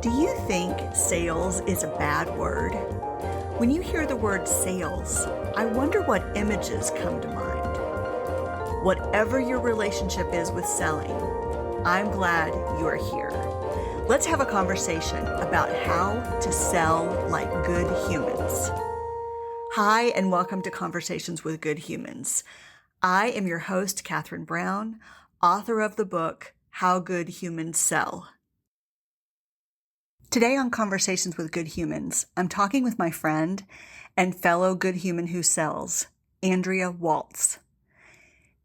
Do you think sales is a bad word? When you hear the word sales, I wonder what images come to mind. Whatever your relationship is with selling, I'm glad you are here. Let's have a conversation about how to sell like good humans. Hi, and welcome to Conversations with Good Humans. I am your host, Catherine Brown, author of the book, How Good Humans Sell. Today on Conversations with Good Humans, I'm talking with my friend and fellow good human who sells, Andrea Waltz.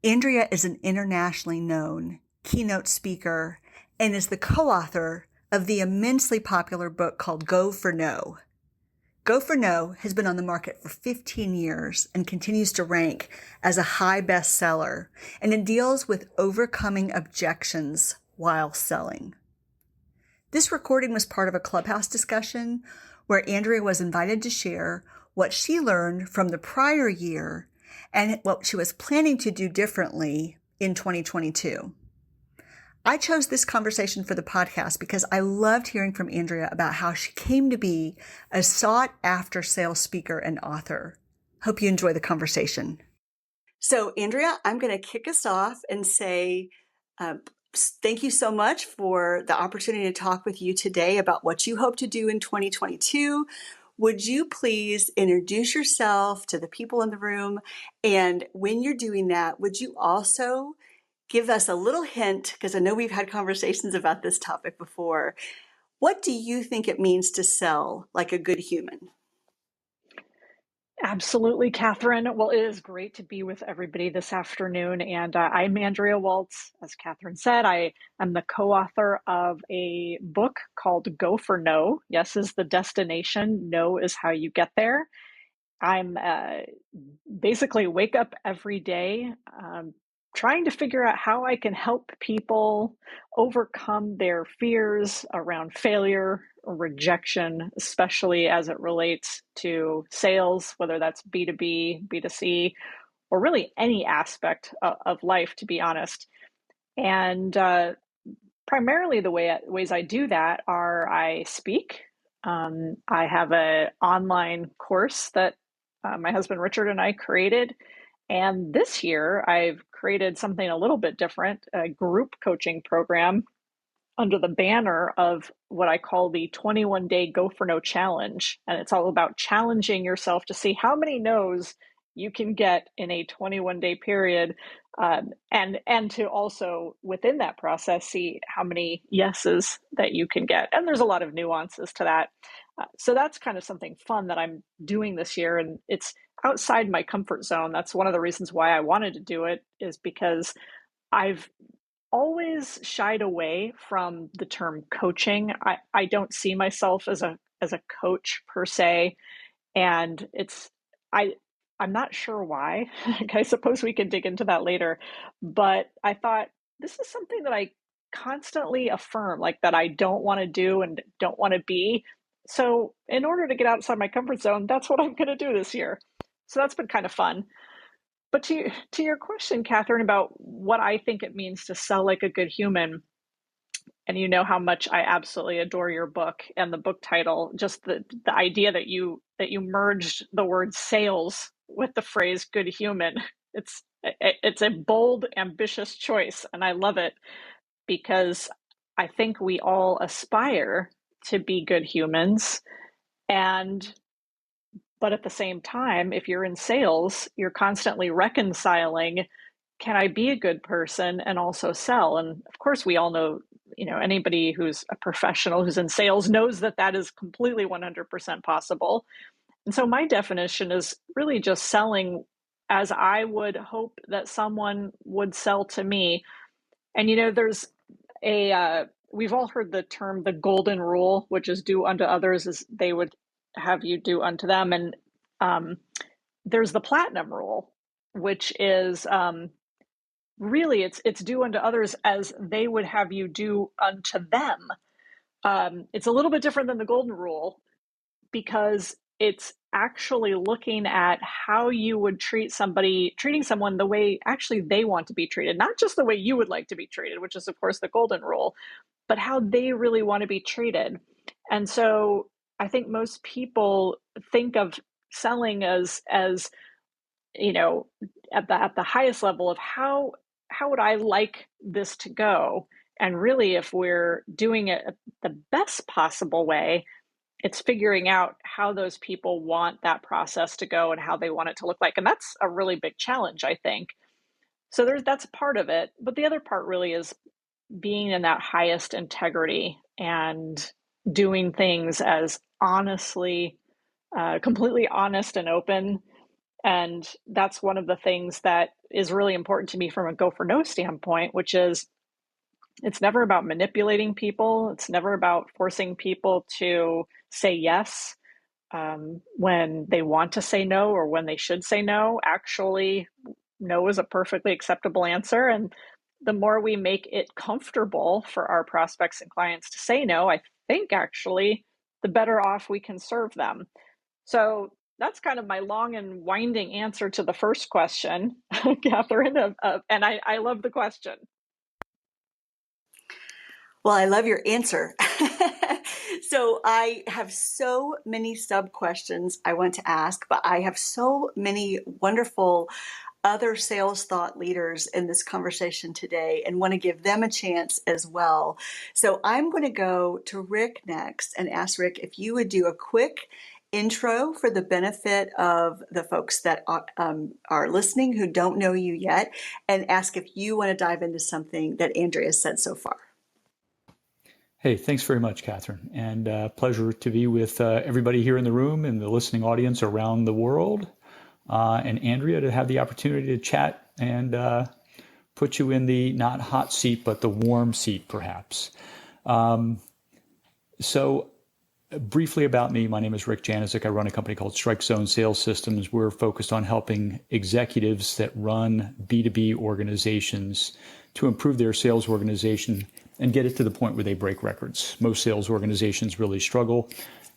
Andrea is an internationally known keynote speaker and is the co-author of the immensely popular book called Go for No. Go for No has been on the market for 15 years and continues to rank as a high bestseller, and it deals with overcoming objections while selling. This recording was part of a Clubhouse discussion where Andrea was invited to share what she learned from the prior year and what she was planning to do differently in 2022. I chose this conversation for the podcast because I loved hearing from Andrea about how she came to be a sought-after sales speaker and author. Hope you enjoy the conversation. So, Andrea, I'm going to kick us off and say, thank you so much for the opportunity to talk with you today about what you hope to do in 2022. Would you please introduce yourself to the people in the room? And when you're doing that, would you also give us a little hint, because I know we've had conversations about this topic before. What do you think it means to sell like a good human? Absolutely, Catherine. Well, it is great to be with everybody this afternoon. And I'm Andrea Waltz. As Catherine said, I am the co-author of a book called Go for No. Yes is the destination. No is how you get there. I'm basically wake up every day trying to figure out how I can help people overcome their fears around failure or rejection, especially as it relates to sales, whether that's B2B, B2C, or really any aspect of life, to be honest. And primarily the ways I do that are I speak. I have an online course that my husband Richard and I created. And this year, I've created something a little bit different, a group coaching program under the banner of what I call the 21-day Go for No challenge. And it's all about challenging yourself to see how many no's you can get in a 21-day period. And to also, within that process, see how many yeses that you can get. And there's a lot of nuances to that. So that's kind of something fun that I'm doing this year. And it's outside my comfort zone. That's one of the reasons why I wanted to do it, is because I've always shied away from the term coaching. I don't see myself as a coach per se. And I'm not sure why. I suppose we can dig into that later. But I thought this is something that I constantly affirm, like that I don't want to do and don't want to be. So in order to get outside my comfort zone, that's what I'm going to do this year. So that's been kind of fun. But to your question, Catherine, about what I think it means to sell like a good human, and you know how much I absolutely adore your book and the book title, just the idea that you merged the word sales with the phrase good human. It's a bold, ambitious choice, and I love it because I think we all aspire to be good humans. But at the same time, if you're in sales, you're constantly reconciling, can I be a good person and also sell? And of course, we all know, anybody who's a professional who's in sales knows that that is completely 100% possible. And so my definition is really just selling as I would hope that someone would sell to me. And, there's we've all heard the term, the golden rule, which is do unto others as they would have you do unto them. And there's the platinum rule, which is really it's do unto others as they would have you do unto them. It's a little bit different than the golden rule because it's actually looking at how you would treating someone the way actually they want to be treated, not just the way you would like to be treated, which is of course the golden rule, but how they really want to be treated. And so I think most people think of selling as you know, at the highest level of how would I like this to go? And really, if we're doing it the best possible way, it's figuring out how those people want that process to go and how they want it to look like. And that's a really big challenge, I think. So that's part of it. But the other part really is being in that highest integrity and doing things as honestly, completely honest and open. And that's one of the things that is really important to me from a go for no standpoint, which is it's never about manipulating people. It's never about forcing people to say yes when they want to say no or when they should say no. Actually, no is a perfectly acceptable answer. And the more we make it comfortable for our prospects and clients to say no, I think actually the better off we can serve them. So that's kind of my long and winding answer to the first question, Catherine. And I love the question. Well, I love your answer. So I have so many sub questions I want to ask, but I have so many wonderful other sales thought leaders in this conversation today and want to give them a chance as well. So I'm going to go to Rick next and ask Rick if you would do a quick intro for the benefit of the folks that are listening who don't know you yet, and ask if you want to dive into something that Andrea said so far. Hey, thanks very much, Catherine. And pleasure to be with everybody here in the room and the listening audience around the world. And Andrea, to have the opportunity to chat and put you in the not hot seat, but the warm seat, perhaps. So briefly about me, my name is Rick Janezic. I run a company called Strike Zone Sales Systems. We're focused on helping executives that run B2B organizations to improve their sales organization and get it to the point where they break records. Most sales organizations really struggle,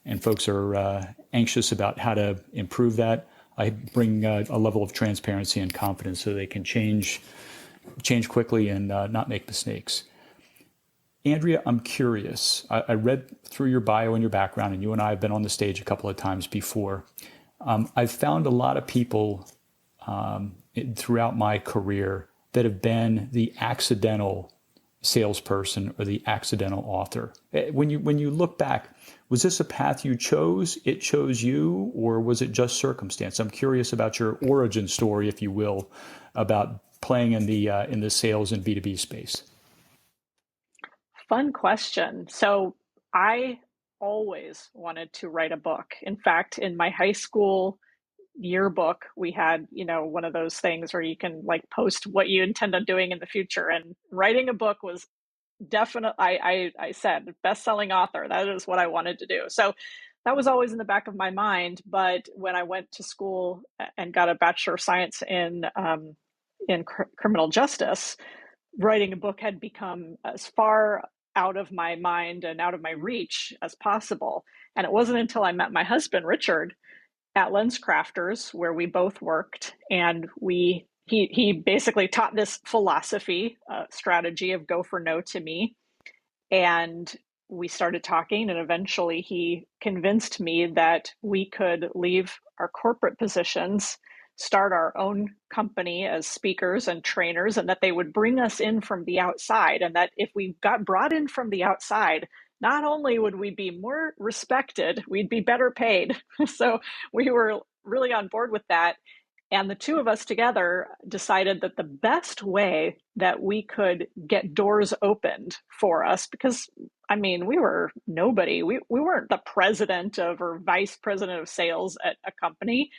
and folks are anxious about how to improve that. I bring a level of transparency and confidence so they can change quickly and not make mistakes. Andrea, I'm curious. I read through your bio and your background, and you and I have been on the stage a couple of times before. I've found a lot of people throughout my career that have been the accidental salesperson or the accidental author. When you look back, was this a path you chose, it chose you, or was it just circumstance? I'm curious about your origin story, if you will, about playing in the sales and B2B space. Fun question. So I always wanted to write a book. In fact, in my high school yearbook, we had, one of those things where you can like post what you intend on doing in the future. And writing a book was definitely, I said, best-selling author. That is what I wanted to do. So that was always in the back of my mind. But when I went to school and got a Bachelor of Science in criminal justice, writing a book had become as far out of my mind and out of my reach as possible. And it wasn't until I met my husband, Richard, at LensCrafters, where we both worked, and he basically taught this philosophy, strategy of go for no to me. And we started talking, and eventually he convinced me that we could leave our corporate positions, start our own company as speakers and trainers, and that they would bring us in from the outside. And that if we got brought in from the outside, not only would we be more respected, we'd be better paid. So we were really on board with that. And the two of us together decided that the best way that we could get doors opened for us, because we were nobody. We weren't the president of or vice president of sales at a company.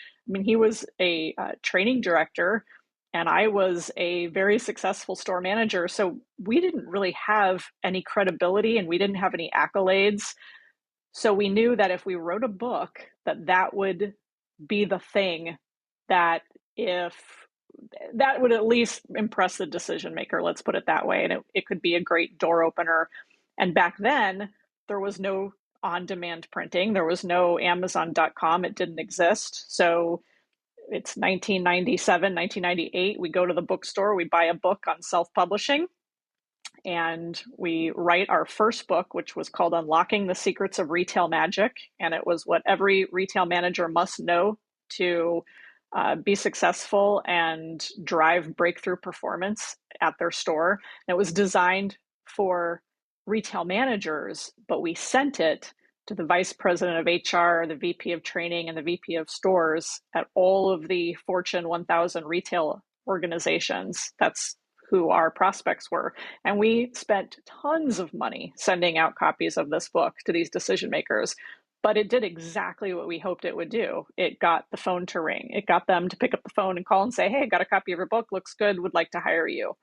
He was a training director, and I was a very successful store manager. So we didn't really have any credibility, and we didn't have any accolades. So we knew that if we wrote a book, that would be the thing that would at least impress the decision maker, let's put it that way. And it could be a great door opener. And back then, there was no on-demand printing. There was no Amazon.com. It didn't exist. So it's 1997, 1998. We go to the bookstore, we buy a book on self-publishing. and we write our first book, which was called Unlocking the Secrets of Retail Magic. And it was what every retail manager must know to be successful and drive breakthrough performance at their store. And it was designed for retail managers, but we sent it to the vice president of HR, the VP of training, and the VP of stores at all of the Fortune 1000 retail organizations. That's who our prospects were. And we spent tons of money sending out copies of this book to these decision makers. But it did exactly what we hoped it would do. It got the phone to ring. It got them to pick up the phone and call and say, hey, I got a copy of your book, looks good, would like to hire you.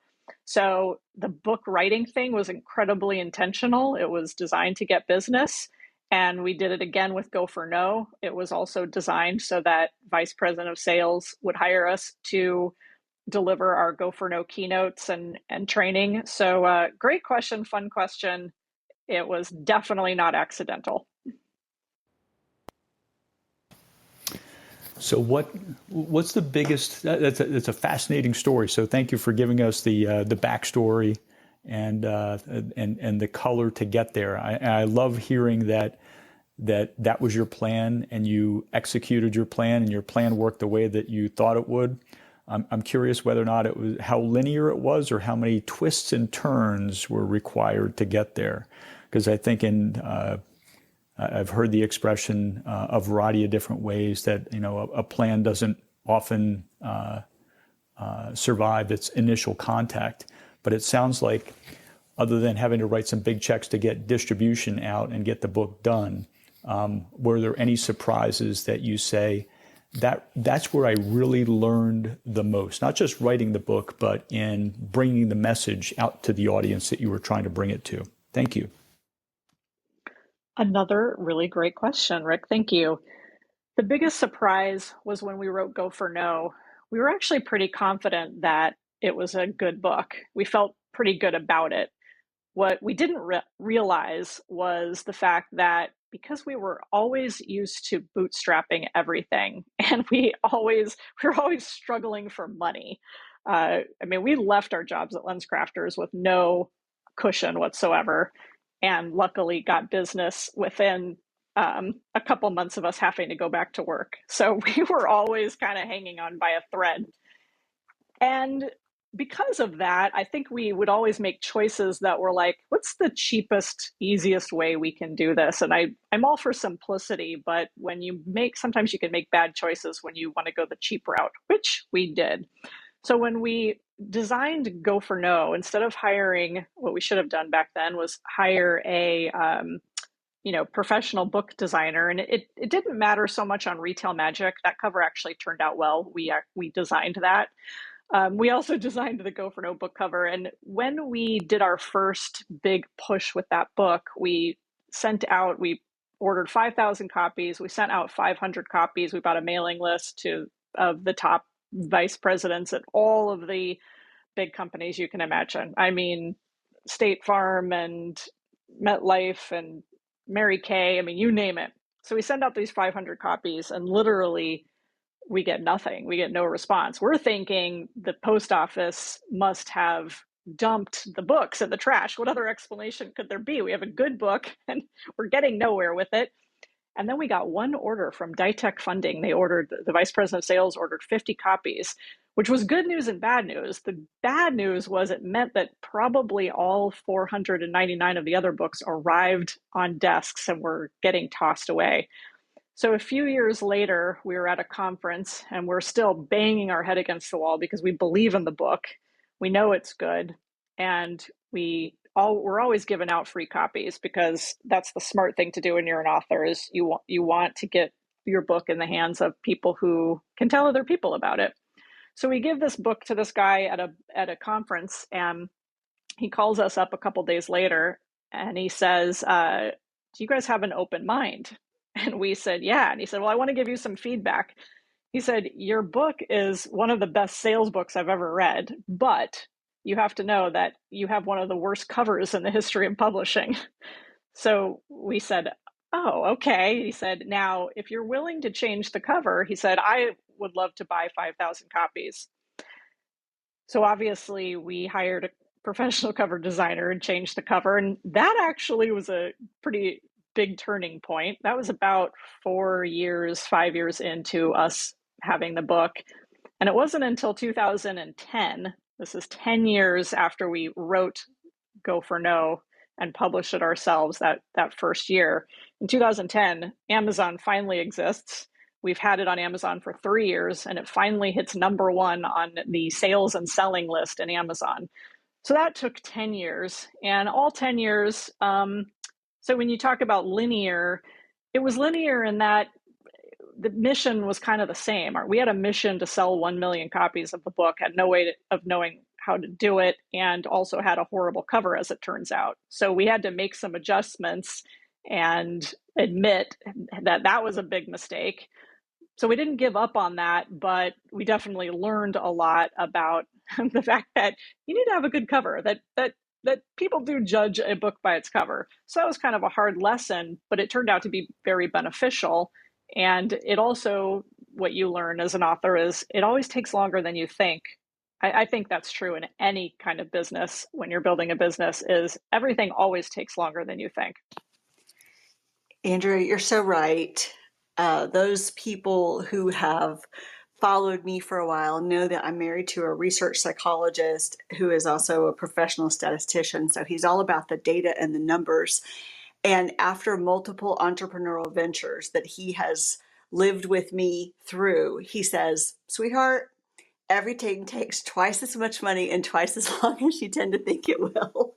So the book writing thing was incredibly intentional. It was designed to get business. And we did it again with Go for No. It was also designed so that vice president of sales would hire us to deliver our Go for No keynotes and training. So great question, fun question. It was definitely not accidental. So what's the biggest? That's a fascinating story. So thank you for giving us the backstory and the color to get there. I love hearing that was your plan and you executed your plan and your plan worked the way that you thought it would. I'm curious whether or not it was how linear it was or how many twists and turns were required to get there. Because I think I've heard the expression a variety of different ways that a plan doesn't often survive its initial contact. But it sounds like, other than having to write some big checks to get distribution out and get the book done, were there any surprises that you say that's where I really learned the most? Not just writing the book, but in bringing the message out to the audience that you were trying to bring it to. Thank you. Another really great question, Rick. Thank you. The biggest surprise was when we wrote Go for No. We were actually pretty confident that it was a good book. We felt pretty good about it. What we didn't realize was the fact that because we were always used to bootstrapping everything, and we were always struggling for money. We left our jobs at LensCrafters with no cushion whatsoever, and luckily got business within a couple months of us having to go back to work. So we were always kind of hanging on by a thread. And because of that, I think we would always make choices that were like, what's the cheapest, easiest way we can do this? And I'm all for simplicity, but sometimes you can make bad choices when you want to go the cheap route, which we did. So when we designed Go for No, instead of hiring, what we should have done back then was hire a professional book designer. And it didn't matter so much on Retail Magic. That cover actually turned out well. We designed that. We also designed the Go for No book cover. And when we did our first big push with that book, we ordered 5,000 copies. We sent out 500 copies. We bought a mailing list of the top vice presidents at all of the big companies you can imagine. I mean, State Farm and MetLife and Mary Kay, you name it. So we send out these 500 copies and literally we get nothing. We get no response. We're thinking the post office must have dumped the books in the trash. What other explanation could there be? We have a good book and we're getting nowhere with it. And then we got one order from Ditech Funding. The vice president of sales ordered 50 copies, which was good news and bad news. The bad news was it meant that probably all 499 of the other books arrived on desks and were getting tossed away. So a few years later, we were at a conference and we're still banging our head against the wall because we believe in the book. We know it's good. And we're always giving out free copies because that's the smart thing to do when you're an author is you want to get your book in the hands of people who can tell other people about it. So we give this book to this guy at a conference, and he calls us up a couple days later and he says, do you guys have an open mind? And we said, yeah. And he said, well, I want to give you some feedback. He said, your book is one of the best sales books I've ever read, but you have to know that you have one of the worst covers in the history of publishing. So we said, oh, okay. He said, now, if you're willing to change the cover, he said, I would love to buy 5,000 copies. So obviously we hired professional cover designer and changed the cover. And that actually was a pretty big turning point. That was about 5 years into us having the book. And it wasn't until 2010, this is 10 years after we wrote Go for No and published it ourselves that first year. In 2010, Amazon finally exists. We've had it on Amazon for 3 years, and it finally hits #1 on the sales and selling list in Amazon. So that took 10 years, and all 10 years. So when you talk about linear, it was linear in that the mission was kind of the same. We had a mission to sell 1 million copies of the book, had no way of knowing how to do it, and also had a horrible cover, as it turns out. So we had to make some adjustments and admit that that was a big mistake. So we didn't give up on that, but we definitely learned a lot about the fact that you need to have a good cover, that people do judge a book by its cover. So that was kind of a hard lesson, but it turned out to be very beneficial. And it also, what you learn as an author is it always takes longer than you think. I think that's true in any kind of business. When you're building a business, is everything always takes longer than you think. Andrea, you're so right. Those people who have followed me for a while know that I'm married to a research psychologist who is also a professional statistician. So he's all about the data and the numbers. And after multiple entrepreneurial ventures that he has lived with me through, he says, sweetheart, everything takes twice as much money and twice as long as you tend to think it will.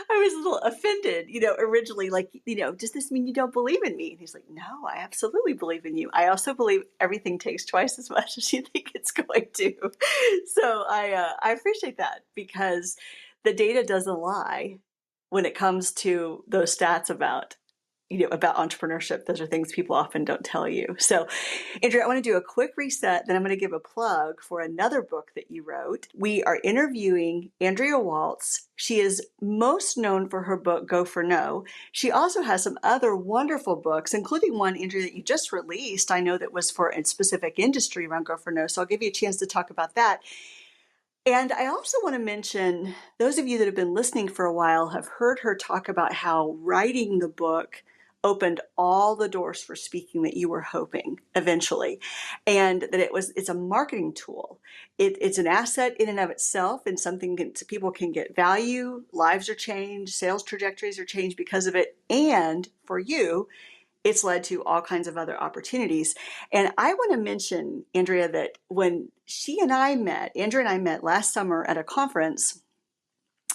I was a little offended, originally, like, does this mean you don't believe in me? And he's like, no, I absolutely believe in you. I also believe everything takes twice as much as you think it's going to. So I appreciate that, because the data doesn't lie when it comes to those stats about entrepreneurship. Those are things people often don't tell you. So, Andrea, I want to do a quick reset, then I'm going to give a plug for another book that you wrote. We are interviewing Andrea Waltz. She is most known for her book, Go for No. She also has some other wonderful books, including one, Andrea, that you just released. I know that was for a specific industry around Go for No. So I'll give you a chance to talk about that. And I also want to mention, those of you that have been listening for a while have heard her talk about how writing the book opened all the doors for speaking that you were hoping eventually, and that it's a marketing tool. It's an asset in and of itself, and something that people can get value, lives are changed, sales trajectories are changed because of it. And for you, it's led to all kinds of other opportunities. And I want to mention, Andrea, that when Andrea and I met last summer at a conference,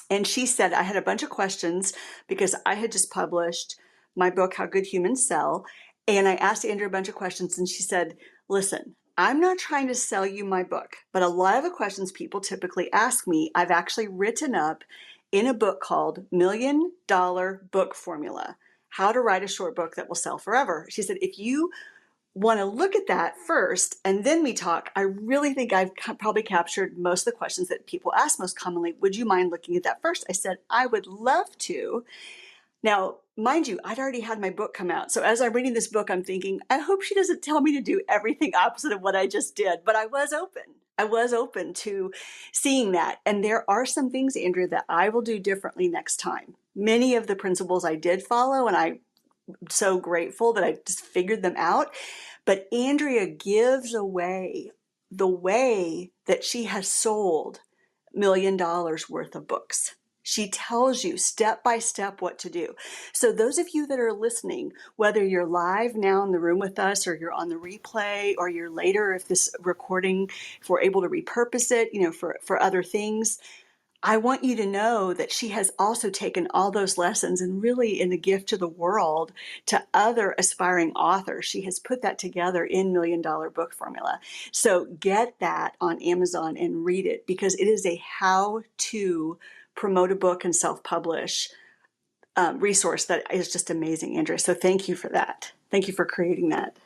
and she said, I had a bunch of questions because I had just published my book, How Good Humans Sell. And I asked Andrea a bunch of questions, and she said, listen, I'm not trying to sell you my book, but a lot of the questions people typically ask me, I've actually written up in a book called $1 Million Book Formula, How to Write a Short Book That Will Sell Forever. She said, if you want to look at that first and then we talk, I really think I've probably captured most of the questions that people ask most commonly. Would you mind looking at that first? I said, I would love to. Now, mind you, I'd already had my book come out. So as I'm reading this book, I'm thinking, I hope she doesn't tell me to do everything opposite of what I just did. But I was open. I was open to seeing that. And there are some things, Andrea, that I will do differently next time. Many of the principles I did follow, and I'm so grateful that I just figured them out. But Andrea gives away the way that she has sold $1 million worth of books. She tells you step by step what to do. So those of you that are listening, whether you're live now in the room with us, or you're on the replay, or you're later, if this recording, if we're able to repurpose it, for other things, I want you to know that she has also taken all those lessons and really in a gift to the world, to other aspiring authors. She has put that together in $1 Million Book Formula. So get that on Amazon and read it, because it is a how to promote a book and self-publish resource that is just amazing, Andrea. So thank you for that. Thank you for creating that.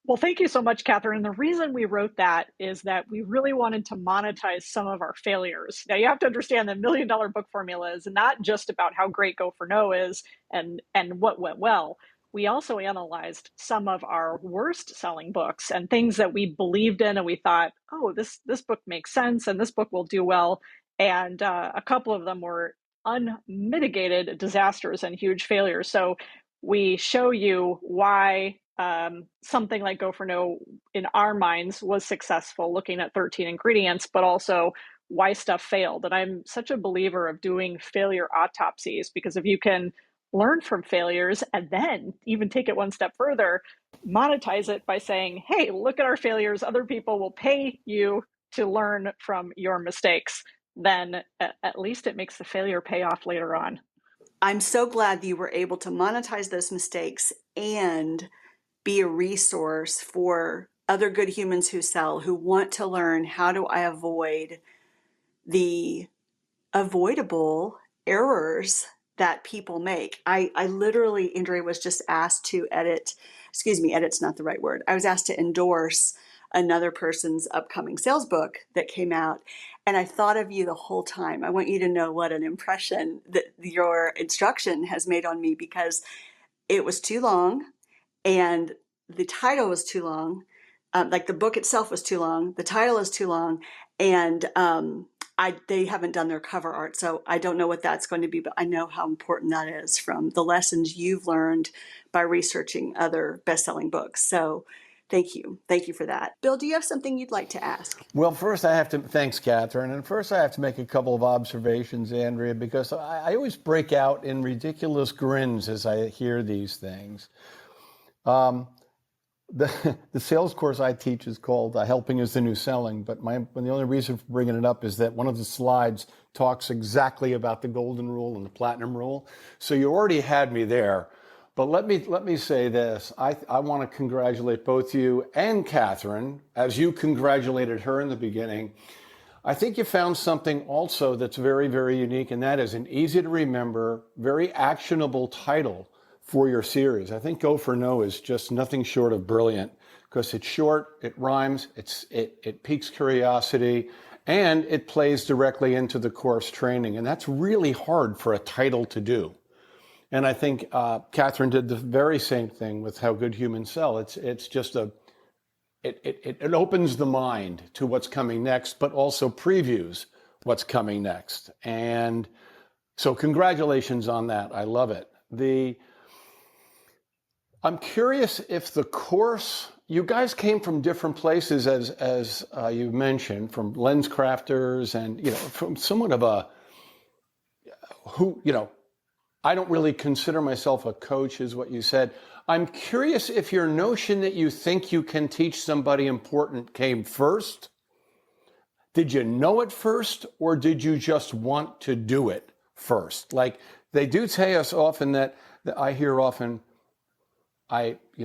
Well, thank you so much, Catherine. The reason we wrote that is that we really wanted to monetize some of our failures. Now, you have to understand that $1 Million Book Formula is not just about how great Go for No is and what went well. we also analyzed some of our worst selling books and things that we believed in and we thought, oh, this book makes sense and this book will do well. And a couple of them were unmitigated disasters and huge failures. So we show you why something like Go for No in our minds was successful, looking at 13 ingredients, but also why stuff failed. And I'm such a believer of doing failure autopsies, because if you can learn from failures and then even take it one step further, monetize it by saying, hey, look at our failures, other people will pay you to learn from your mistakes, then at least it makes the failure pay off later on. I'm so glad that you were able to monetize those mistakes and be a resource for other good humans who sell, who want to learn, how do I avoid the avoidable errors that people make. I literally, Andrea, was just asked to edit's not the right word. I was asked to endorse another person's upcoming sales book that came out. And I thought of you the whole time. I want you to know what an impression that your instruction has made on me, because it was too long and the title was too long. Like the book itself was too long. The title is too long. And they haven't done their cover art, so I don't know what that's going to be, but I know how important that is from the lessons you've learned by researching other best-selling books. So thank you. Thank you for that. Bill, do you have something you'd like to ask? Well, thanks, Catherine. And first I have to make a couple of observations, Andrea, because I always break out in ridiculous grins as I hear these things. The sales course I teach is called Helping is the New Selling, but the only reason for bringing it up is that one of the slides talks exactly about the golden rule and the platinum rule. So you already had me there. But let me say this. I want to congratulate both you and Catherine, as you congratulated her in the beginning. I think you found something also that's very, very unique, and that is an easy to remember, very actionable title for your series. I think Go for No is just nothing short of brilliant, because it's short, it rhymes, it piques curiosity, and it plays directly into the course training. And that's really hard for a title to do. And I think Catherine did the very same thing with How Good Humans Sell. It's just it opens the mind to what's coming next, but also previews what's coming next. And so congratulations on that. I love it. I'm curious if the course, you guys came from different places, as you mentioned, from lens crafters and, from somewhat of I don't really consider myself a coach, is what you said. I'm curious if your notion that you think you can teach somebody important came first. Did you know it first, or did you just want to do it first? Like they do tell us often that I hear often,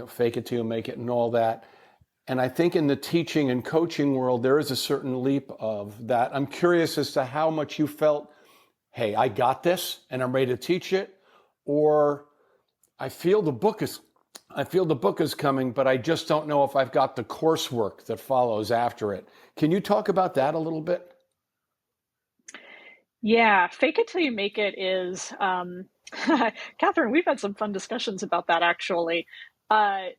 fake it till you make it and all that. And I think in the teaching and coaching world, there is a certain leap of that. I'm curious as to how much you felt, hey, I got this and I'm ready to teach it, or I feel the book is coming, but I just don't know if I've got the coursework that follows after it. Can you talk about that a little bit? Yeah, fake it till you make it is, Catherine, we've had some fun discussions about that actually. I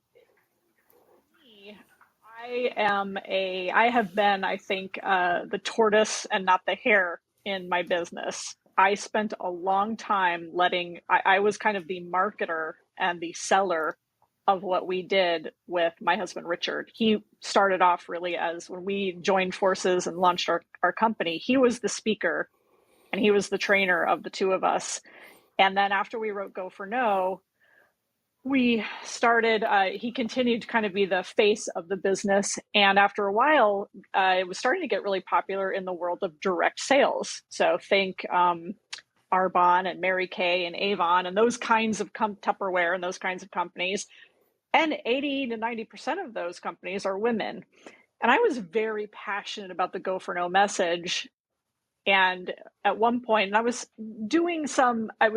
have been, I think, the tortoise and not the hare in my business. I spent a long time I was kind of the marketer and the seller of what we did with my husband, Richard. He started off really as, when we joined forces and launched our company, he was the speaker and he was the trainer of the two of us. And then after we wrote Go for No, we started, he continued to kind of be the face of the business. And after a while, it was starting to get really popular in the world of direct sales. So think Arbonne and Mary Kay and Avon and those kinds of Tupperware and those kinds of companies. And 80 to 90% of those companies are women. And I was very passionate about the Go for No message. And at one point, I was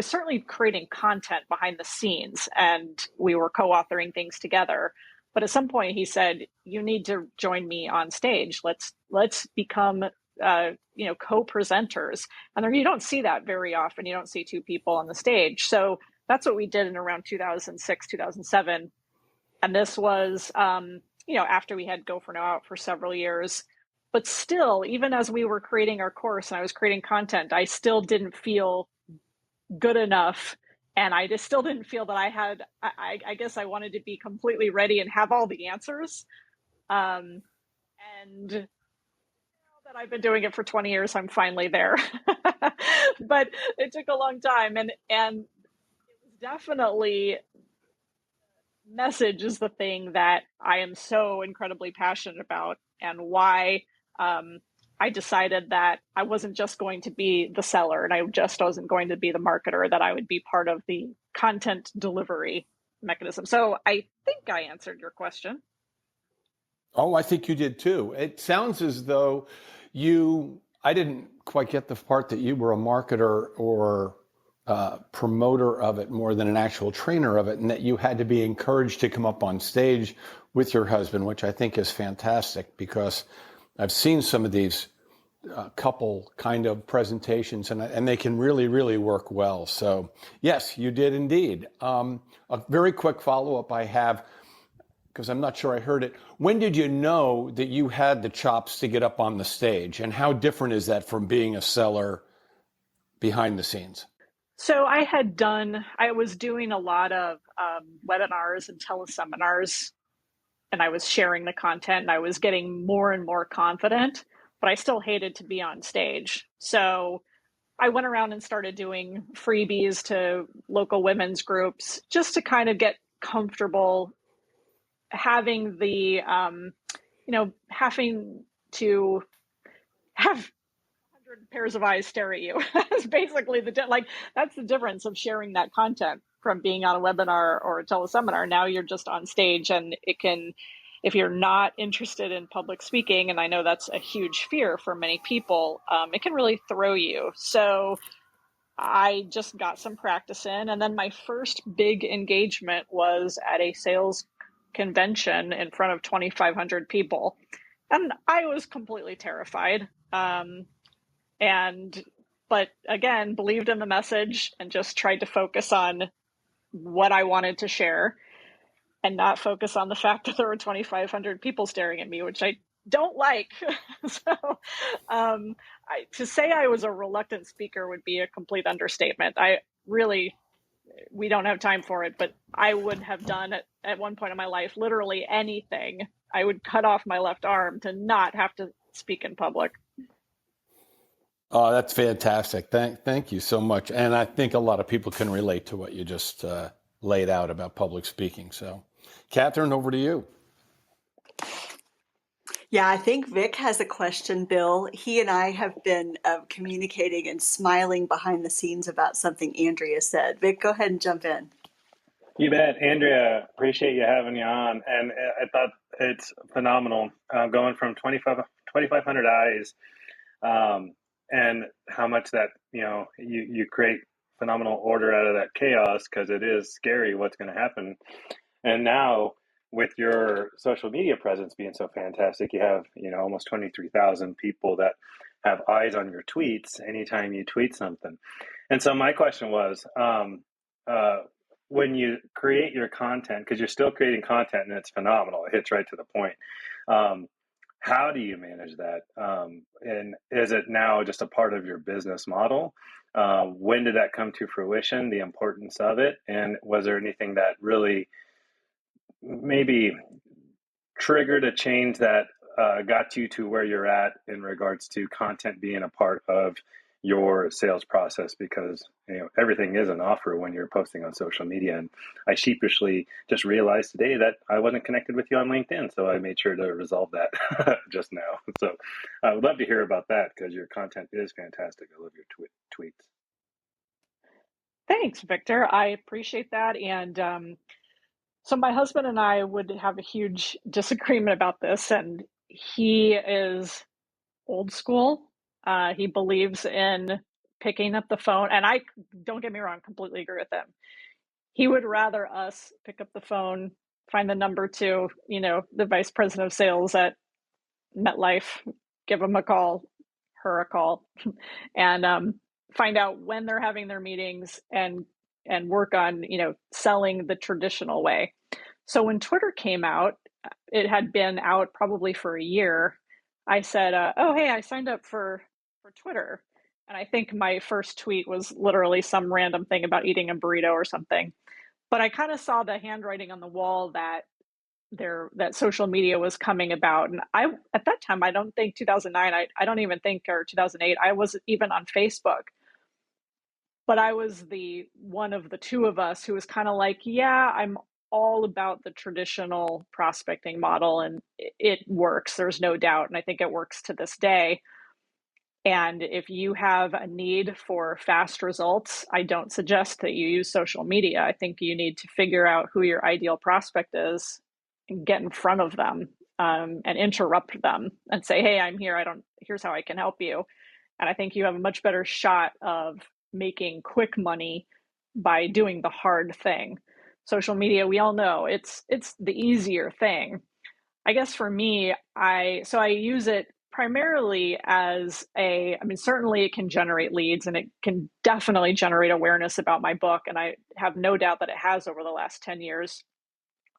certainly creating content behind the scenes, and we were co-authoring things together. But at some point he said, you need to join me on stage. Let's become, co-presenters. And you don't see that very often. You don't see two people on the stage. So that's what we did in around 2006, 2007. And this was, after we had Go for No out for several years. But still, even as we were creating our course and I was creating content, I still didn't feel good enough. And I just still didn't feel that I guess I wanted to be completely ready and have all the answers. And now that I've been doing it for 20 years, I'm finally there. But it took a long time. And it was definitely, message is the thing that I am so incredibly passionate about, and why I decided that I wasn't just going to be the seller and I just wasn't going to be the marketer, that I would be part of the content delivery mechanism. So I think I answered your question. Oh, I think you did too. It sounds as though I didn't quite get the part that you were a marketer or promoter of it more than an actual trainer of it, and that you had to be encouraged to come up on stage with your husband, which I think is fantastic, because I've seen some of these couple kind of presentations, and they can really, really work well. So yes, you did indeed. A very quick follow-up I have, because I'm not sure I heard it. When did you know that you had the chops to get up on the stage, and how different is that from being a seller behind the scenes? So I was doing a lot of webinars and teleseminars, and I was sharing the content, and I was getting more and more confident, but I still hated to be on stage. So I went around and started doing freebies to local women's groups just to kind of get comfortable having the, having to have 100 pairs of eyes stare at you. It's basically that's the difference of sharing that content from being on a webinar or a teleseminar. Now you're just on stage, and if you're not interested in public speaking, and I know that's a huge fear for many people, it can really throw you. So I just got some practice in, and then my first big engagement was at a sales convention in front of 2,500 people, and I was completely terrified. But again, believed in the message and just tried to focus on what I wanted to share, and not focus on the fact that there were 2,500 people staring at me, which I don't like. So to say I was a reluctant speaker would be a complete understatement. We don't have time for it, but I would have done at one point in my life literally anything. I would cut off my left arm to not have to speak in public. Oh, that's fantastic. Thank you so much. And I think a lot of people can relate to what you just laid out about public speaking. So, Catherine, over to you. Yeah, I think Vic has a question, Bill. He and I have been communicating and smiling behind the scenes about something Andrea said. Vic, go ahead and jump in. You bet. Andrea, appreciate you having you on. And I thought it's phenomenal going from 2,500 eyes and how much that, you create phenomenal order out of that chaos, because it is scary what's going to happen. And now with your social media presence being so fantastic, you have, almost 23,000 people that have eyes on your tweets anytime you tweet something. And so my question was, when you create your content, because you're still creating content and it's phenomenal, it hits right to the point. How do you manage that? And is it now just a part of your business model? When did that come to fruition, the importance of it? And was there anything that really maybe triggered a change that got you to where you're at in regards to content being a part of your sales process? Because everything is an offer when you're posting on social media, and I sheepishly just realized today that I wasn't connected with you on LinkedIn, so I made sure to resolve that just now. So I would love to hear about that, because your content is fantastic. I love your tweets. Thanks, Victor. I appreciate that. And so my husband and I would have a huge disagreement about this, and he is old school. He believes in picking up the phone, and I, don't get me wrong, completely agree with him. He would rather us pick up the phone, find the number to, the vice president of sales at MetLife, give him a call, her a call, and find out when they're having their meetings and and work on, selling the traditional way. So when Twitter came out, it had been out probably for a year. I said, oh, hey, I signed up for Twitter. And I think my first tweet was literally some random thing about eating a burrito or something. But I kind of saw the handwriting on the wall that social media was coming about. And at that time, I don't think 2009, I don't even think, or 2008, I wasn't even on Facebook. But I was the one of the two of us who was kind of like, yeah, I'm all about the traditional prospecting model, and it works. There's no doubt. And I think it works to this day. And if you have a need for fast results, I don't suggest that you use social media. I think you need to figure out who your ideal prospect is and get in front of them, and interrupt them and say, hey, I'm here. Here's how I can help you. And I think you have a much better shot of making quick money by doing the hard thing. Social media, we all know it's the easier thing. I guess for me, I use it primarily as certainly it can generate leads, and it can definitely generate awareness about my book. And I have no doubt that it has over the last 10 years.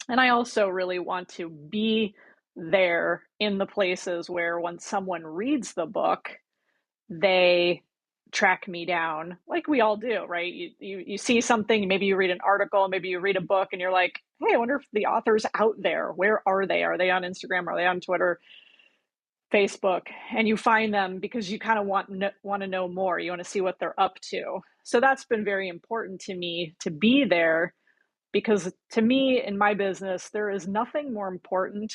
And I also really want to be there in the places where when someone reads the book, they track me down, like we all do, right? You see something, maybe you read an article, maybe you read a book, and you're like, hey, I wonder if the author's out there. Where are they? Are they on Instagram? Are they on Twitter, Facebook? And you find them because you kind of want to know more. You want to see what they're up to. So that's been very important to me, to be there, because to me, in my business, there is nothing more important.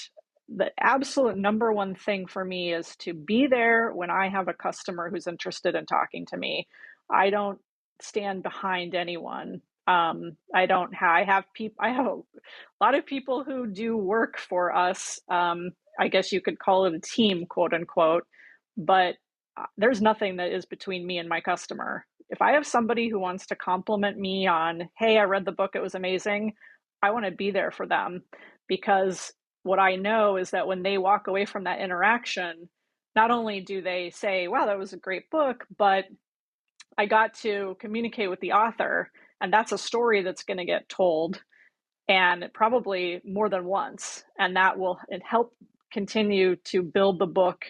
The absolute number one thing for me is to be there when I have a customer who's interested in talking to me. I don't stand behind anyone. I have a lot of people who do work for us. I guess you could call it a team, quote unquote, but there's nothing that is between me and my customer. If I have somebody who wants to compliment me on, hey, I read the book, it was amazing, I want to be there for them, because what I know is that when they walk away from that interaction, not only do they say, wow, that was a great book, but I got to communicate with the author, and that's a story that's going to get told, and probably more than once. And that will help continue to build the book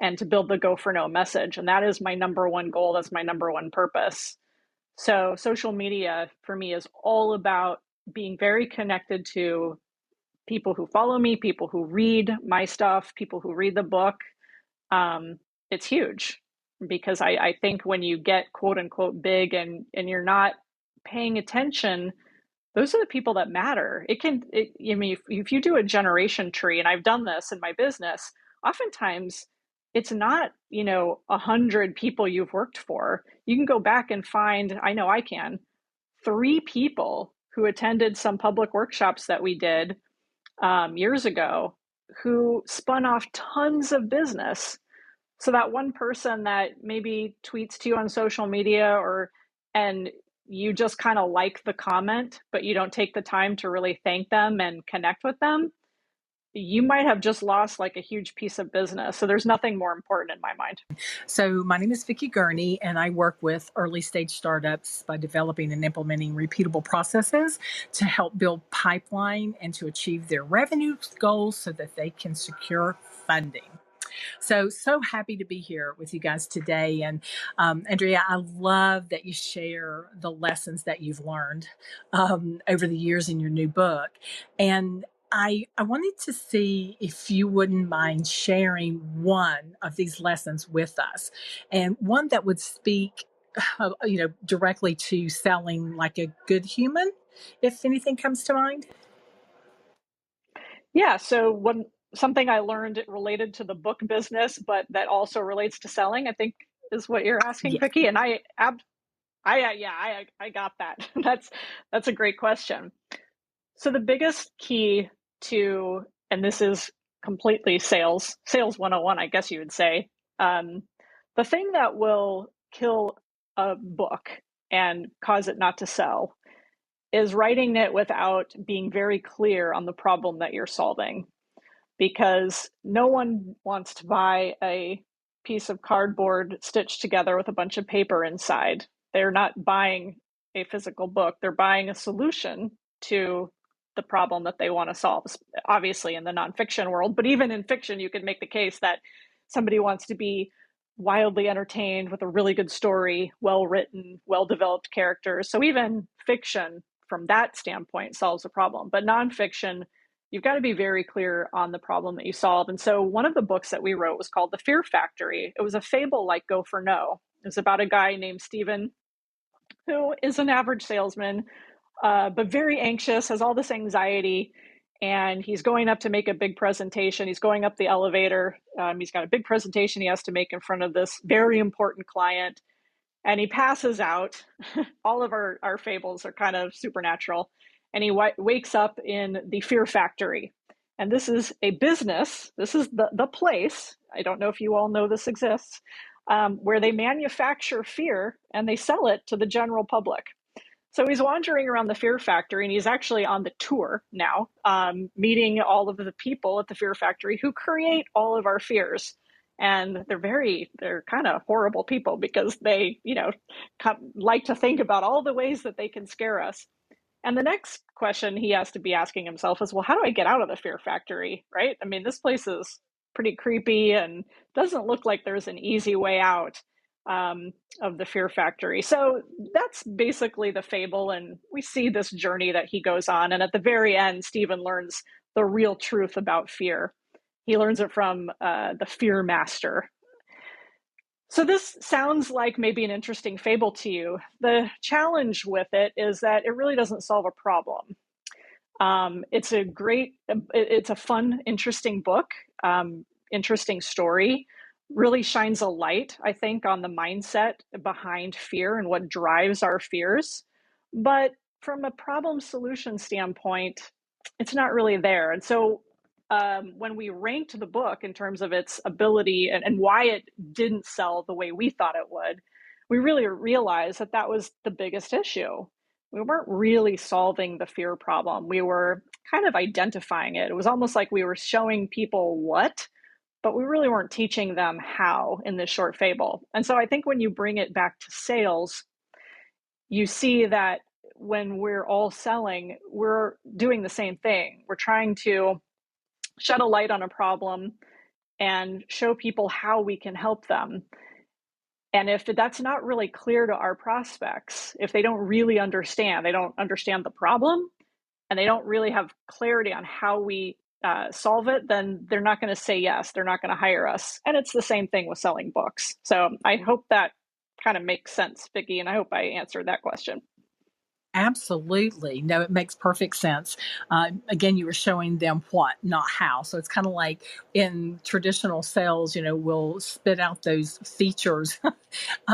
and to build the Go for No message. And that is my number one goal. That's my number one purpose. So social media for me is all about being very connected to people who follow me, people who read my stuff, people who read the book. It's huge, because I think when you get quote unquote big and you're not paying attention, those are the people that matter. If you do a generation tree, and I've done this in my business, oftentimes it's not, 100 people you've worked for. You can go back and find, I know I can, 3 people who attended some public workshops that we did years ago, who spun off tons of business. So that one person that maybe tweets to you on social media, and you just kind of like the comment, but you don't take the time to really thank them and connect with them, you might have just lost like a huge piece of business. So there's nothing more important in my mind. So my name is Vicki Gurney, and I work with early stage startups by developing and implementing repeatable processes to help build pipeline and to achieve their revenue goals so that they can secure funding. So happy to be here with you guys today. And Andrea, I love that you share the lessons that you've learned over the years in your new book. And I wanted to see if you wouldn't mind sharing one of these lessons with us, and one that would speak, directly to selling like a good human, if anything comes to mind. Yeah. So something I learned related to the book business, but that also relates to selling, I think is what you're asking, Yes. Vicki. And I got that. That's a great question. So the biggest key to, and this is completely sales 101, I guess you would say, the thing that will kill a book and cause it not to sell is writing it without being very clear on the problem that you're solving. Because no one wants to buy a piece of cardboard stitched together with a bunch of paper inside. They're not buying a physical book. They're buying a solution to the problem that they want to solve, obviously in the nonfiction world. But even in fiction, you could make the case that somebody wants to be wildly entertained with a really good story, well-written, well-developed characters. So even fiction, from that standpoint, solves a problem. But nonfiction, you've got to be very clear on the problem that you solve. And so one of the books that we wrote was called The Fear Factory. It was a fable like Go for No. It was about a guy named Stephen who is an average salesman, but very anxious, has all this anxiety, and he's going up to make a big presentation. He's going up the elevator. He's got a big presentation he has to make in front of this very important client, and he passes out. All of our fables are kind of supernatural. And he wakes up in the Fear Factory. And this is a business. This is the place. I don't know if you all know this exists, where they manufacture fear and they sell it to the general public. So he's wandering around the Fear Factory, and he's actually on the tour now, meeting all of the people at the Fear Factory who create all of our fears. And they're kind of horrible people because they, like to think about all the ways that they can scare us. And the next question he has to be asking himself is, well, how do I get out of the Fear Factory, right? I mean, this place is pretty creepy and doesn't look like there's an easy way out of the Fear Factory. So that's basically the fable. And we see this journey that he goes on. And at the very end, Stephen learns the real truth about fear. He learns it from the Fear Master. So this sounds like maybe an interesting fable to you. The challenge with it is that it really doesn't solve a problem. It's a fun, interesting book, interesting story, really shines a light, I think, on the mindset behind fear and what drives our fears. But from a problem solution standpoint, it's not really there. And so when we ranked the book in terms of its ability and why it didn't sell the way we thought it would, we really realized that that was the biggest issue. We weren't really solving the fear problem. We were kind of identifying it. It was almost like we were showing people what, but we really weren't teaching them how in this short fable. And so I think when you bring it back to sales, you see that when we're all selling, we're doing the same thing. We're trying to shed a light on a problem and show people how we can help them. And if that's not really clear to our prospects, if they don't really understand, they don't understand the problem, and they don't really have clarity on how we solve it, then they're not going to say yes. They're not going to hire us. And it's the same thing with selling books. So I hope that kind of makes sense, Vicki, and I hope I answered that question. Absolutely. No, it makes perfect sense. Again, you were showing them what, not how. So it's kind of like in traditional sales, we'll spit out those features.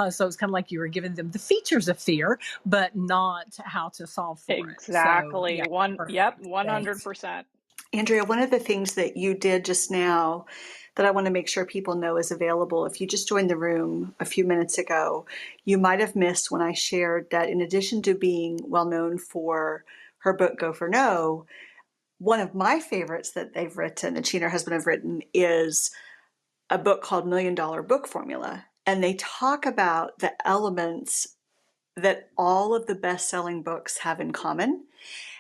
So it's kind of like you were giving them the features of fear, but not how to solve for it. Exactly. So, 100%. Andrea, one of the things that you did just now that I want to make sure people know is available, if you just joined the room a few minutes ago, you might have missed when I shared that in addition to being well known for her book, Go for No, one of my favorites that they've written, and she and her husband have written, is a book called $1 Million Book Formula. And they talk about the elements that all of the best-selling books have in common.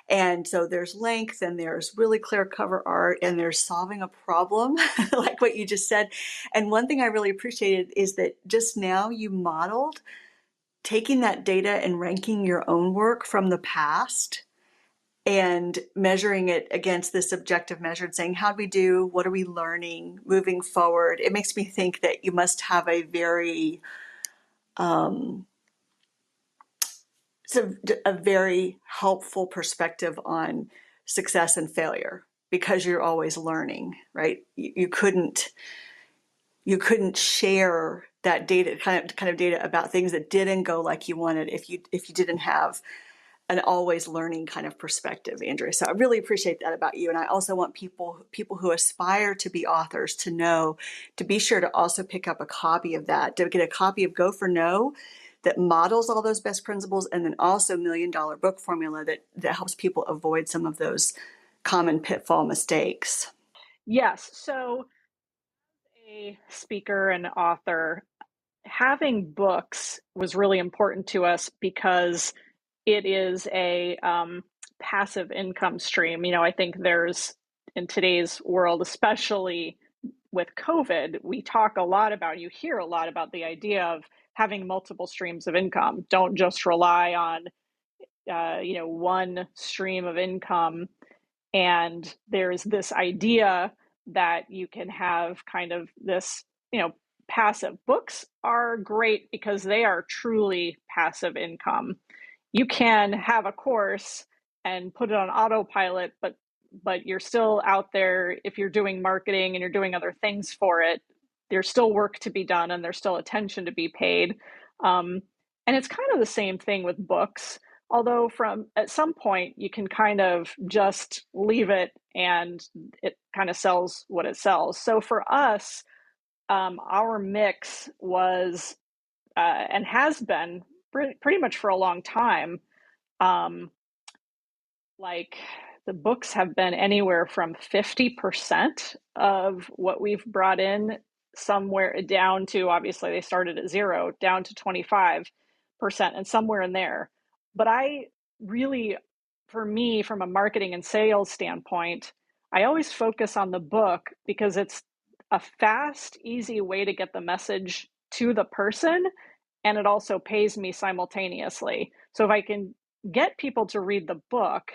And so there's length, and there's really clear cover art, and there's solving a problem, like what you just said. And one thing I really appreciated is that just now you modeled taking that data and ranking your own work from the past and measuring it against this objective measure and saying, how do we do? What are we learning moving forward? It makes me think that you must have a very a very helpful perspective on success and failure because you're always learning, right? You couldn't share that data, kind of data about things that didn't go like you wanted if you didn't have an always learning kind of perspective, Andrea. So I really appreciate that about you. And I also want people who aspire to be authors to know, to be sure to also pick up a copy of that, to get a copy of Go for No that models all those best principles, and then also $1 Million Book Formula that helps people avoid some of those common pitfall mistakes. Yes. So as a speaker and author, having books was really important to us because it is a passive income stream. I think there's, in today's world, especially with COVID, we talk a lot about, you hear a lot about the idea of having multiple streams of income. Don't just rely on, one stream of income. And there's this idea that you can have kind of this, passive. Books are great because they are truly passive income. You can have a course and put it on autopilot, but you're still out there. If you're doing marketing and you're doing other things for it, there's still work to be done and there's still attention to be paid. And it's kind of the same thing with books, although at some point you can kind of just leave it and it kind of sells what it sells. So for us, our mix was and has been pretty much for a long time. Like the books have been anywhere from 50% of what we've brought in, somewhere down to, obviously they started at 0, down to 25%, and somewhere in there. But I really, for me, from a marketing and sales standpoint, I always focus on the book because it's a fast, easy way to get the message to the person, and it also pays me simultaneously. So if I can get people to read the book,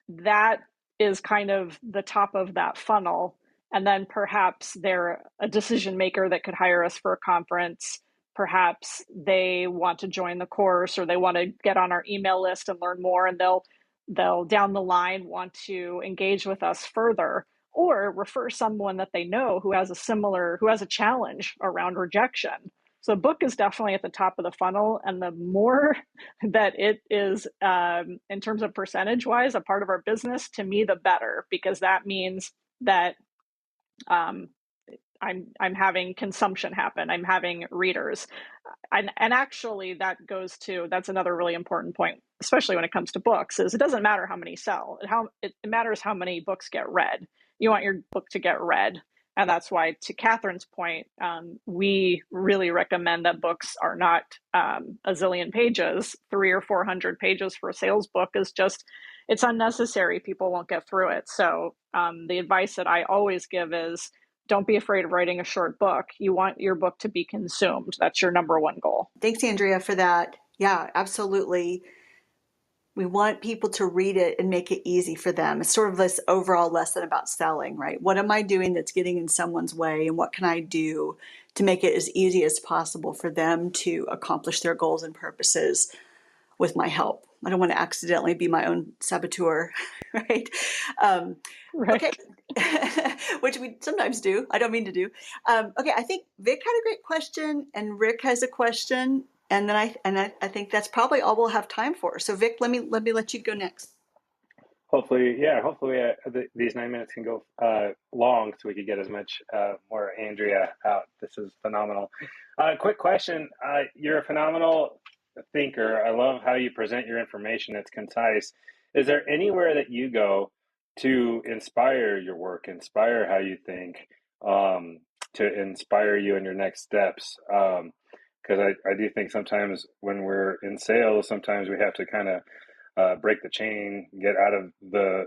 that is kind of the top of that funnel. And then perhaps they're a decision maker that could hire us for a conference. Perhaps they want to join the course, or they want to get on our email list and learn more, and they'll down the line want to engage with us further, or refer someone that they know who has a challenge around rejection. So the book is definitely at the top of the funnel, and the more that it is, in terms of percentage-wise, a part of our business, to me, the better, because that means that I'm having consumption happen. I'm having readers, and actually that's another really important point, especially when it comes to books, is it doesn't matter how many sell. It matters how many books get read. You want your book to get read. And that's why, to Catherine's point, we really recommend that books are not a zillion pages. 300 or 400 pages for a sales book is it's unnecessary. People won't get through it. So the advice that I always give is, don't be afraid of writing a short book. You want your book to be consumed. That's your number one goal. Thanks, Andrea, for that. Yeah, absolutely. We want people to read it and make it easy for them. It's sort of this overall lesson about selling, right? What am I doing that's getting in someone's way, and what can I do to make it as easy as possible for them to accomplish their goals and purposes with my help? I don't want to accidentally be my own saboteur, right? Right. Okay, which we sometimes do. I don't mean to do. Okay, I think Vic had a great question, and Rick has a question. And then I think that's probably all we'll have time for. So Vic, let me let you go next. Hopefully these 9 minutes can go long, so we could get as much more Andrea out. This is phenomenal. Quick question. You're a phenomenal thinker. I love how you present your information. It's concise. Is there anywhere that you go to inspire your work, inspire how you think, to inspire you in your next steps? Because I do think sometimes when we're in sales, sometimes we have to kind of break the chain, get out of the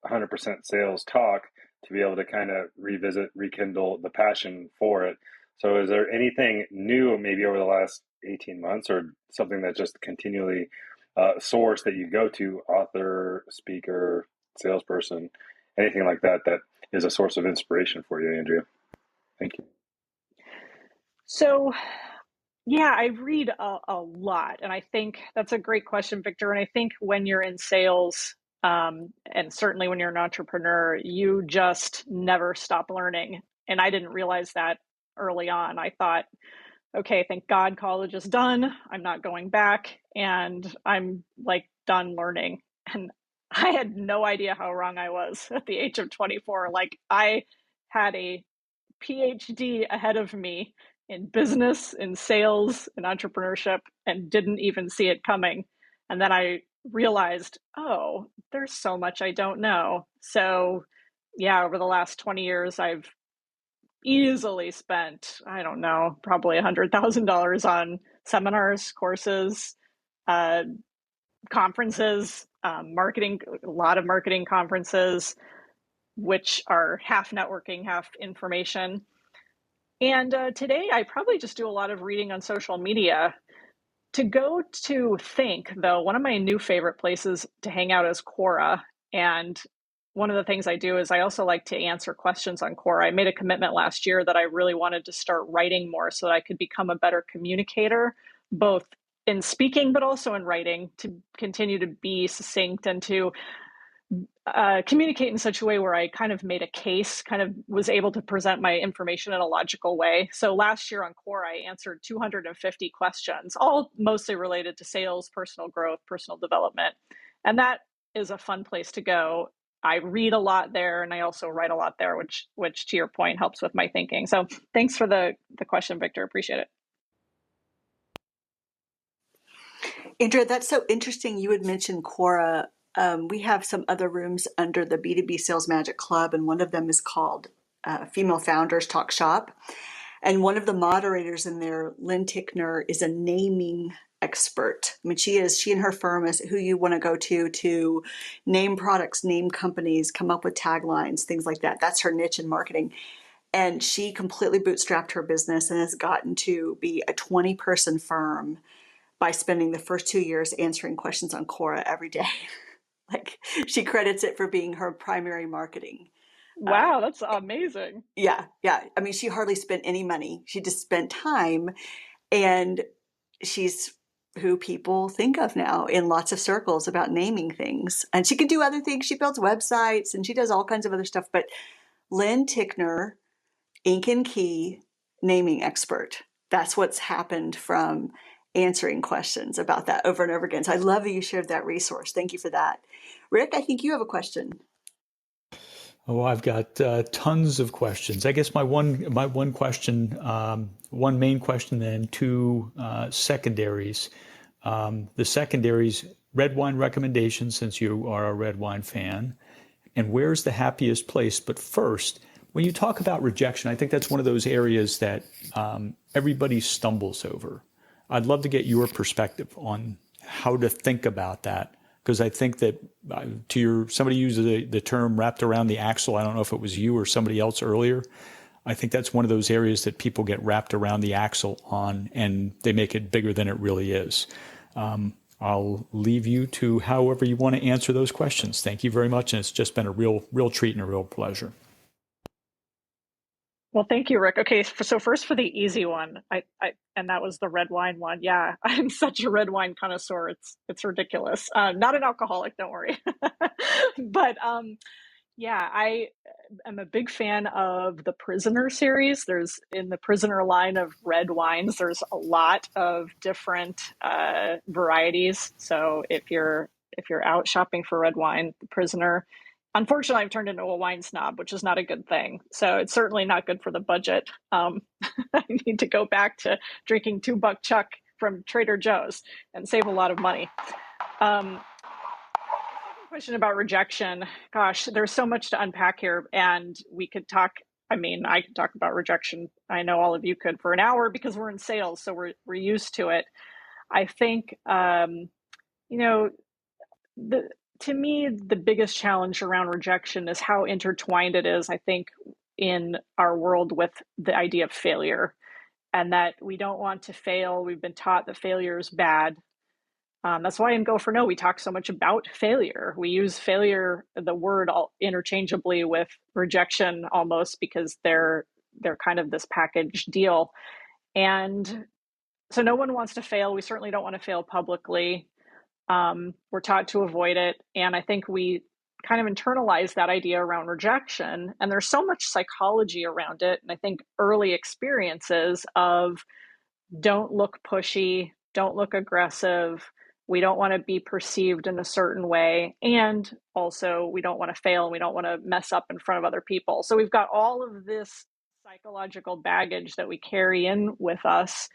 100% sales talk to be able to kind of rekindle the passion for it. So is there anything new maybe over the last 18 months, or something that just continually source that you go to, author, speaker, salesperson, anything like that is a source of inspiration for you, Andrea? Thank you. So, yeah, I read a lot, and I think that's a great question, Victor. And I think when you're in sales, and certainly when you're an entrepreneur, you just never stop learning. And I didn't realize that early on. I thought, okay, thank God college is done. I'm not going back, and I'm like done learning. And I had no idea how wrong I was at the age of 24. Like, I had a PhD ahead of me in business, in sales, in entrepreneurship, and didn't even see it coming. And then I realized, oh, there's so much I don't know. So yeah, over the last 20 years, I've easily spent, I don't know, probably $100,000 on seminars, courses, conferences, marketing, a lot of marketing conferences, which are half networking, half information. And today I probably just do a lot of reading on social media. To go to think, though, one of my new favorite places to hang out is Quora. And one of the things I do is I also like to answer questions on Quora. I made a commitment last year that I really wanted to start writing more so that I could become a better communicator, both in speaking, but also in writing, to continue to be succinct and to communicate in such a way where I kind of made a case, kind of was able to present my information in a logical way. So last year on Quora, I answered 250 questions, all mostly related to sales, personal growth, personal development. And that is a fun place to go. I read a lot there, and I also write a lot there, which to your point helps with my thinking. So thanks for the question, Victor. Appreciate it. Andrea, that's so interesting. You had mentioned Quora. We have some other rooms under the B2B Sales Magic Club, and one of them is called Female Founders Talk Shop. And one of the moderators in there, Lynn Tickner, is a naming expert. I mean, she and her firm is who you want to go to name products, name companies, come up with taglines, things like that. That's her niche in marketing. And she completely bootstrapped her business and has gotten to be a 20-person firm by spending the first 2 years answering questions on Quora every day. Like, she credits it for being her primary marketing. Wow, that's amazing. Yeah. I mean, she hardly spent any money. She just spent time, and she's who people think of now in lots of circles about naming things. And she can do other things. She builds websites and she does all kinds of other stuff. But Lynn Tickner, ink and key naming expert. That's what's happened from answering questions about that over and over again. So I love that you shared that resource. Thank you for that. Rick, I think you have a question. Oh, I've got tons of questions. I guess my one question, one main question, then two secondaries. The secondaries, red wine recommendations, since you are a red wine fan, and where's the happiest place? But first, when you talk about rejection, I think that's one of those areas that everybody stumbles over. I'd love to get your perspective on how to think about that. Because I think that somebody used the term wrapped around the axle. I don't know if it was you or somebody else earlier. I think that's one of those areas that people get wrapped around the axle on, and they make it bigger than it really is. I'll leave you to however you want to answer those questions. Thank you very much, and it's just been a real treat and a real pleasure. Well, thank you, Rick. Okay, so first for the easy one, and that was the red wine one. Yeah, I'm such a red wine connoisseur. It's ridiculous. Not an alcoholic, don't worry. But yeah, I am a big fan of the Prisoner series. There's in the Prisoner line of red wines, there's a lot of different varieties. So if you're out shopping for red wine, the Prisoner. Unfortunately, I've turned into a wine snob, which is not a good thing. So it's certainly not good for the budget. I need to go back to drinking $2 Chuck from Trader Joe's and save a lot of money. Question about rejection. Gosh, there's so much to unpack here, and we could talk. I mean, I could talk about rejection. I know all of you could for an hour because we're in sales, so we're used to it. I think, to me, the biggest challenge around rejection is how intertwined it is, I think, in our world with the idea of failure, and that we don't want to fail. We've been taught that failure is bad. That's why in Go for No, we talk so much about failure. We use failure, the word, interchangeably with rejection almost, because they're kind of this package deal. And so no one wants to fail. We certainly don't want to fail publicly. We're taught to avoid it. And I think we kind of internalize that idea around rejection. And there's so much psychology around it. And I think early experiences of don't look pushy, don't look aggressive. We don't want to be perceived in a certain way. And also we don't want to fail and we don't want to mess up in front of other people. So we've got all of this psychological baggage that we carry in with us.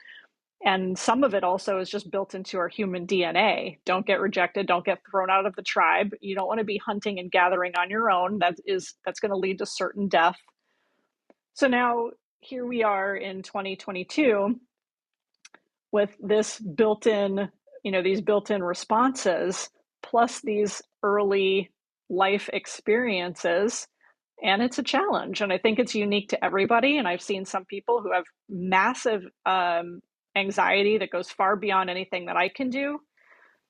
And some of it also is just built into our human DNA. Don't get rejected. Don't get thrown out of the tribe. You don't want to be hunting and gathering on your own. That's going to lead to certain death. So now here we are in 2022 with this built-in these built-in responses plus these early life experiences. And it's a challenge. And I think it's unique to everybody. And I've seen some people who have massive anxiety that goes far beyond anything that I can do.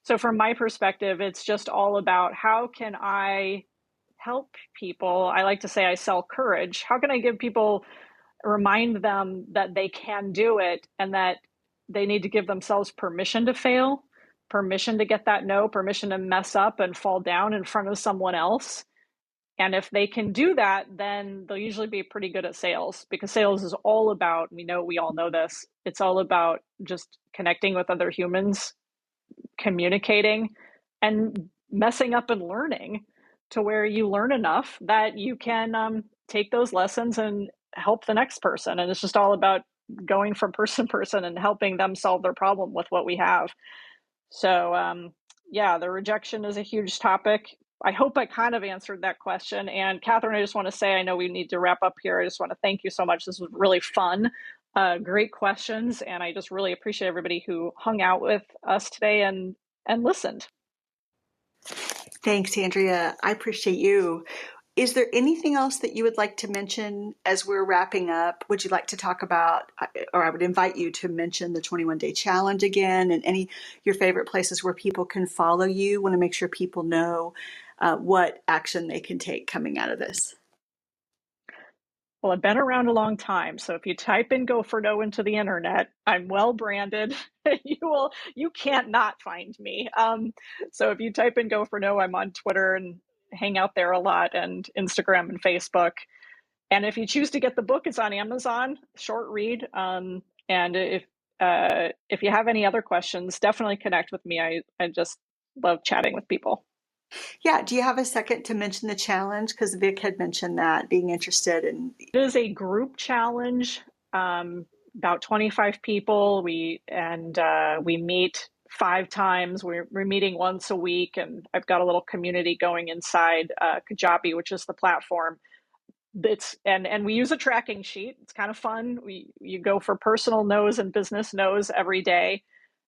So from my perspective, it's just all about how can I help people? I like to say I sell courage. How can I give people, remind them that they can do it and that they need to give themselves permission to fail, permission to get that no, permission to mess up and fall down in front of someone else. And if they can do that, then they'll usually be pretty good at sales, because sales is all about, we all know this, it's all about just connecting with other humans, communicating, and messing up and learning to where you learn enough that you can take those lessons and help the next person. And it's just all about going from person to person and helping them solve their problem with what we have. So the rejection is a huge topic. I hope I kind of answered that question. And Catherine, I just want to say, I know we need to wrap up here. I just want to thank you so much. This was really fun. Great questions. And I just really appreciate everybody who hung out with us today and listened. Thanks, Andrea. I appreciate you. Is there anything else that you would like to mention as we're wrapping up? Would you like to talk about, or I would invite you to mention the 21-day challenge again, and any your favorite places where people can follow you? Want to make sure people know what action they can take coming out of this. Well, I've been around a long time, so if you type in Go for No into the internet, I'm well branded. You can't not find me. So if you type in Go for No, I'm on Twitter and hang out there a lot, and Instagram and Facebook. And if you choose to get the book, it's on Amazon, short read. And if you have any other questions, definitely connect with me. I just love chatting with people. Yeah. Do you have a second to mention the challenge? Because Vic had mentioned that, being interested in. It is a group challenge, about 25 people. We meet 5 times. We're meeting once a week, and I've got a little community going inside Kajabi, which is the platform. And we use a tracking sheet. It's kind of fun. You go for personal no's and business no's every day.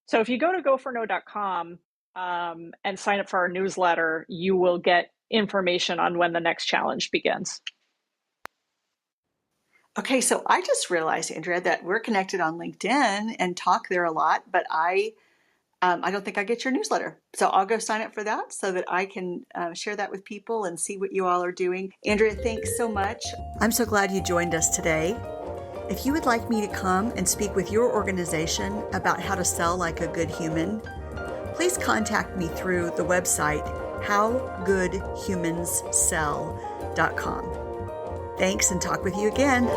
So if you go to goforno.com and sign up for our newsletter, you will get information on when the next challenge begins. Okay, so I just realized, Andrea, that we're connected on LinkedIn and talk there a lot, but I don't think I get your newsletter. So I'll go sign up for that so that I can share that with people and see what you all are doing. Andrea, thanks so much. I'm so glad you joined us today. If you would like me to come and speak with your organization about how to sell like a good human, please contact me through the website howgoodhumanssell.com. Thanks, and talk with you again.